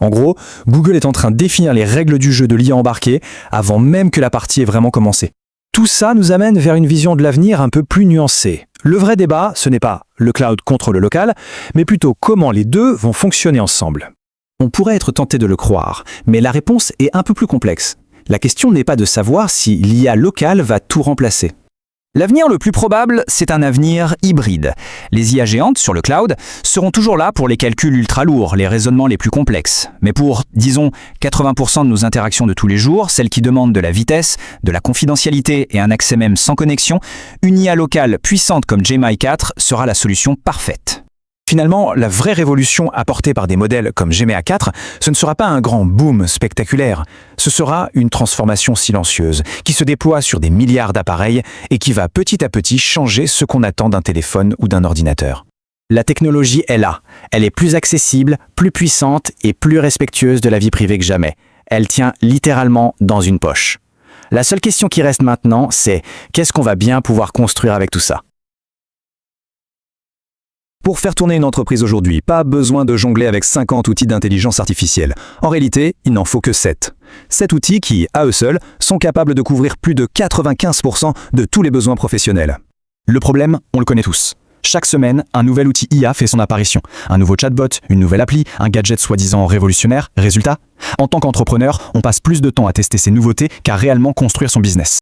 En gros, Google est en train de définir les règles du jeu de l'IA embarquée avant même que la partie ait vraiment commencé. Tout ça nous amène vers une vision de l'avenir un peu plus nuancée. Le vrai débat, ce n'est pas le cloud contre le local, mais plutôt comment les deux vont fonctionner ensemble. On pourrait être tenté de le croire, mais la réponse est un peu plus complexe. La question n'est pas de savoir si l'IA locale va tout remplacer. L'avenir le plus probable, c'est un avenir hybride. Les IA géantes sur le cloud seront toujours là pour les calculs ultra lourds, les raisonnements les plus complexes. Mais pour, disons, 80% de nos interactions de tous les jours, celles qui demandent de la vitesse, de la confidentialité et un accès même sans connexion, une IA locale puissante comme Gemini 4 sera la solution parfaite. Finalement, la vraie révolution apportée par des modèles comme Gemini 4, ce ne sera pas un grand boom spectaculaire. Ce sera une transformation silencieuse qui se déploie sur des milliards d'appareils et qui va petit à petit changer ce qu'on attend d'un téléphone ou d'un ordinateur. La technologie est là. Elle est plus accessible, plus puissante et plus respectueuse de la vie privée que jamais. Elle tient littéralement dans une poche. La seule question qui reste maintenant, c'est qu'est-ce qu'on va bien pouvoir construire avec tout ça ? Pour faire tourner une entreprise aujourd'hui, pas besoin de jongler avec 50 outils d'intelligence artificielle. En réalité, il n'en faut que 7. 7 outils qui, à eux seuls, sont capables de couvrir plus de 95% de tous les besoins professionnels. Le problème, on le connaît tous. Chaque semaine, un nouvel outil IA fait son apparition. Un nouveau chatbot, une nouvelle appli, un gadget soi-disant révolutionnaire. Résultat ? En tant qu'entrepreneur, on passe plus de temps à tester ces nouveautés qu'à réellement construire son business.